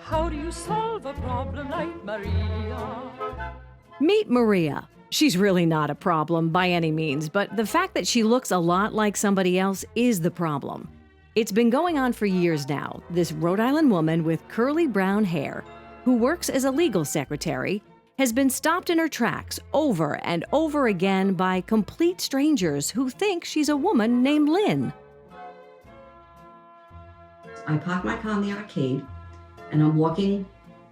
How do you solve a problem like Maria? Meet Maria. She's really not a problem by any means, but the fact that she looks a lot like somebody else is the problem. It's been going on for years now. This Rhode Island woman with curly brown hair, who works as a legal secretary, has been stopped in her tracks over and over again by complete strangers who think she's a woman named Lynne. I park my car in the arcade, and I'm walking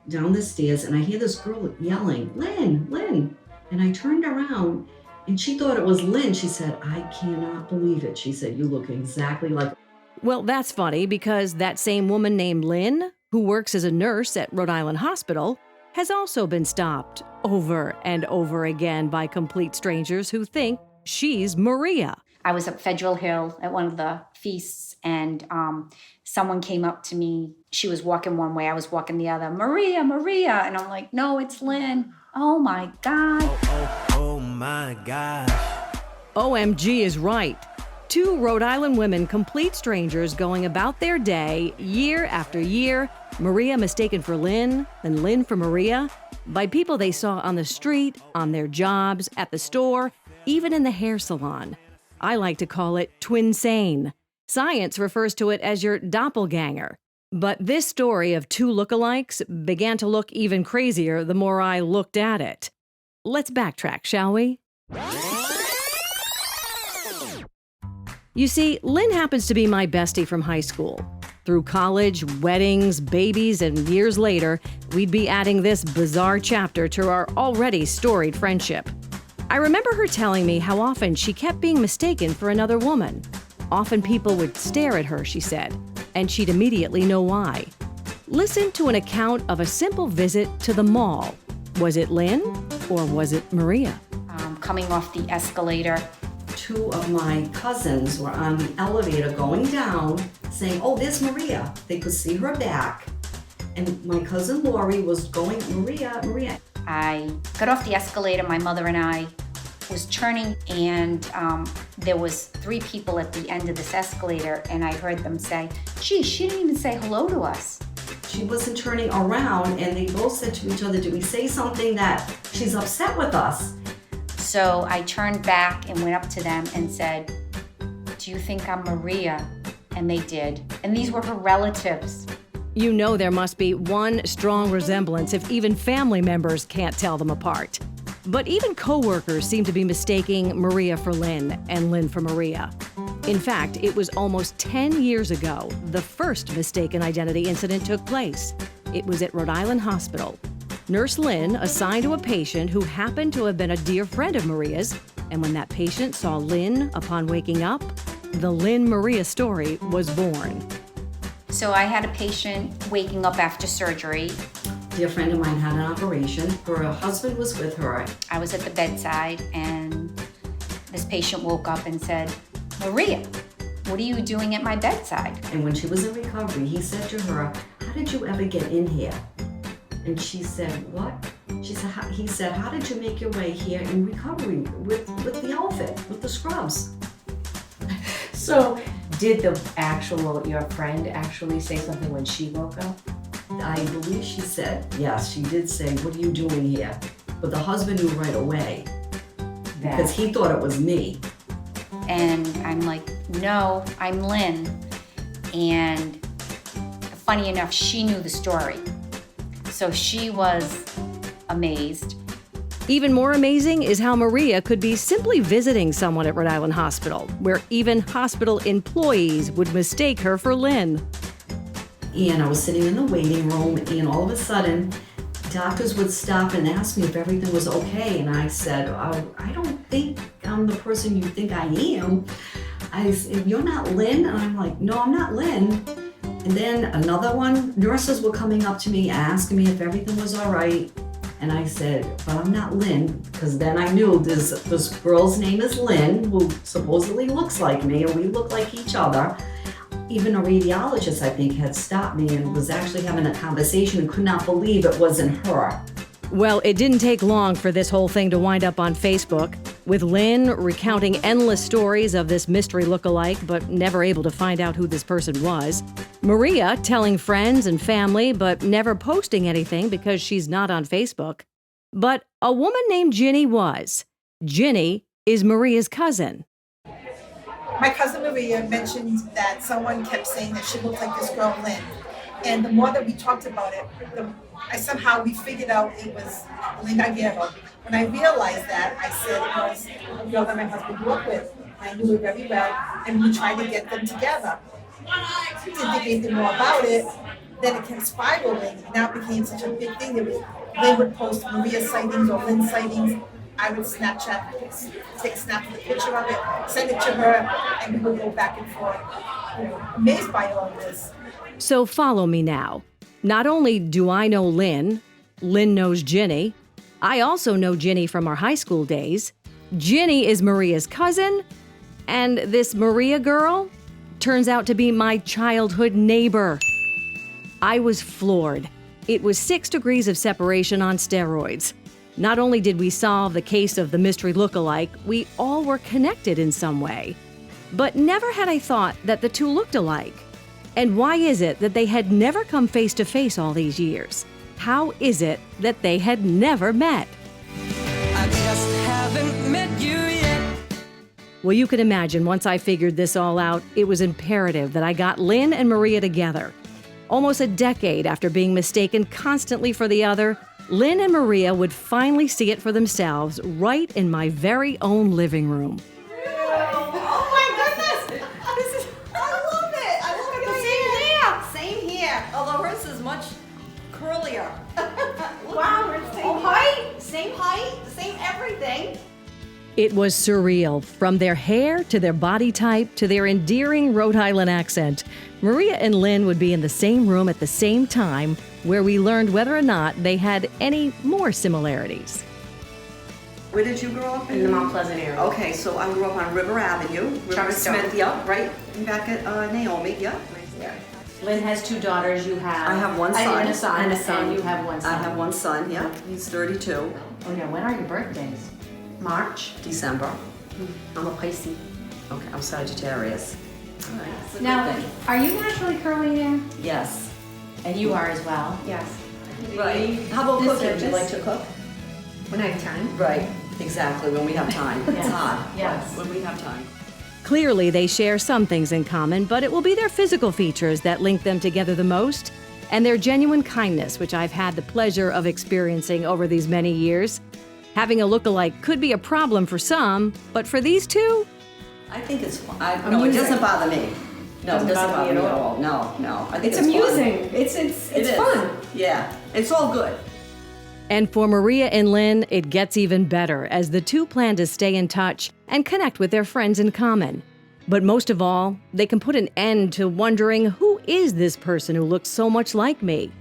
down the stairs, and I hear this girl yelling, "Lynne, Lynne." And I turned around, and she thought it was Lynne. She said, "I cannot believe it." She said, "You look exactly like..." Well, that's funny because that same woman named Lynne, who works as a nurse at Rhode Island Hospital, has also been stopped over and over again by complete strangers who think she's Maria. I was at Federal Hill at one of the feasts, and someone came up to me. She was walking one way, I was walking the other. "Maria, Maria." And I'm like, "No, it's Lynne." Oh my God. Oh my gosh. OMG is right. Two Rhode Island women, complete strangers, going about their day year after year, Maria mistaken for Lynne, and Lynne for Maria, by people they saw on the street, on their jobs, at the store, even in the hair salon. I like to call it Twin-Sane. Science refers to it as your doppelganger. But this story of two lookalikes began to look even crazier the more I looked at it. Let's backtrack, shall we? You see, Lynne happens to be my bestie from high school. Through college, weddings, babies, and years later, we'd be adding this bizarre chapter to our already storied friendship. I remember her telling me how often she kept being mistaken for another woman. Often people would stare at her, she said, and she'd immediately know why. Listen to an account of a simple visit to the mall. Was it Lynne or was it Maria? Coming off the escalator. Two of my cousins were on the elevator going down, saying, "Oh, there's Maria." They could see her back. And my cousin Lori was going, "Maria, Maria." I got off the escalator, my mother and I was turning, and there was three people at the end of this escalator, and I heard them say, "Gee, she didn't even say hello to us." She wasn't turning around, and they both said to each other, "Did we say something that she's upset with us?" So I turned back and went up to them and said, "Do you think I'm Maria?" And they did. And these were her relatives. You know there must be one strong resemblance if even family members can't tell them apart. But even coworkers seem to be mistaking Maria for Lynne and Lynne for Maria. In fact, it was almost 10 years ago the first mistaken identity incident took place. It was at Rhode Island Hospital. Nurse Lynne assigned to a patient who happened to have been a dear friend of Maria's, and when that patient saw Lynne upon waking up, the Lynne-Maria story was born. So I had a patient waking up after surgery. A dear friend of mine had an operation. Her husband was with her. I was at the bedside, and this patient woke up and said, "Maria, what are you doing at my bedside?" And when she was in recovery, he said to her, "How did you ever get in here?" And she said, "What?" He said, "How did you make your way here in recovery with the outfit, with the scrubs?" So did your friend actually say something when she woke up? I believe she said, yes, she did say, "What are you doing here?" But the husband knew right away because he thought it was me. And I'm like, "No, I'm Lynne." And funny enough, she knew the story. So she was amazed. Even more amazing is how Maria could be simply visiting someone at Rhode Island Hospital, where even hospital employees would mistake her for Lynne. And I was sitting in the waiting room, and all of a sudden, doctors would stop and ask me if everything was okay. And I said, "I don't think I'm the person you think I am." I said, "You're not Lynne?" And I'm like, "No, I'm not Lynne." And then another one, nurses were coming up to me asking me if everything was all right. And I said, "But I'm not Lynne," because then I knew this girl's name is Lynne, who supposedly looks like me, and we look like each other. Even a radiologist, I think, had stopped me and was actually having a conversation and could not believe it wasn't her. Well, it didn't take long for this whole thing to wind up on Facebook. With Lynne recounting endless stories of this mystery lookalike, but never able to find out who this person was. Maria telling friends and family, but never posting anything because she's not on Facebook. But a woman named Ginny was. Ginny is Maria's cousin. My cousin Maria mentioned that someone kept saying that she looked like this girl, Lynne. And the more that we talked about it, somehow we figured out it was Lynne Aguero. When I realized that, I said it was a girl that my husband grew up with. I knew her very well, and we tried to get them together. Didn't think anything more about it. Then it kept spiraling, and now it became such a big thing. Lynne would post Maria sightings or Lynne sightings. I would Snapchat, take a snap of the picture of it, send it to her, and we would go back and forth. Amazed by all this. So follow me now. Not only do I know Lynne knows Ginny. I also know Ginny from our high school days. Ginny is Maria's cousin, and this Maria girl turns out to be my childhood neighbor. I was floored. It was 6 degrees of separation on steroids. Not only did we solve the case of the mystery lookalike, we all were connected in some way. But never had I thought that the two looked alike. And why is it that they had never come face to face all these years? How is it that they had never met? I just haven't met you yet. Well, you can imagine once I figured this all out, it was imperative that I got Lynne and Maria together. Almost a decade after being mistaken constantly for the other, Lynne and Maria would finally see it for themselves right in my very own living room. Oh my goodness! I love it! I love it! Same here. Although hers is much curlier. Wow, we're the same height, same everything. It was surreal, from their hair to their body type to their endearing Rhode Island accent. Maria and Lynne would be in the same room at the same time, where we learned whether or not they had any more similarities. Where did you grow up? In the Mount Pleasant area. Okay, so I grew up on River Avenue. River Smith, yeah, right back at Naomi, yeah. Lynne has 2 daughters. You have. I have one son. And a son. And a son. And you have one son. I have one son, yeah. He's 32. Oh yeah. When are your birthdays? March, December. I'm a Pisces. Okay, I'm Sagittarius. All right. It's a good Now, thing. are you naturally curly hair? Yes. And you are as well? Yes. Right. How about This cooking? Would you service? like to cook? When I have time. Right. Exactly. When we have time. It's Yes. hard. Yes. When we have time. Clearly, they share some things in common, but it will be their physical features that link them together the most, and their genuine kindness, which I've had the pleasure of experiencing over these many years. Having a lookalike could be a problem for some, but for these two, I think it's fun. No, it doesn't bother me. No, it doesn't bother me at all. No. I think It's it's amusing. Fun. It's It is. fun. Yeah. It's all good. and for Maria and Lynne, it gets even better as the two plan to stay in touch and connect with their friends in common. But most of all, they can put an end to wondering, who is this person who looks so much like me?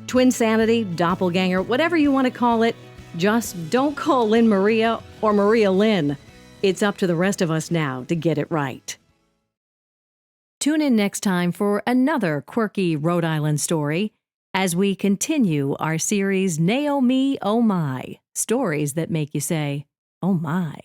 Twin-sanity, doppelganger, whatever you want to call it, just don't call Lynne Maria or Maria Lynne. It's up to the rest of us now to get it right. Tune in next time for another quirky Rhode Island story as we continue our series Naomi-Oh-My, stories that make you say, oh my.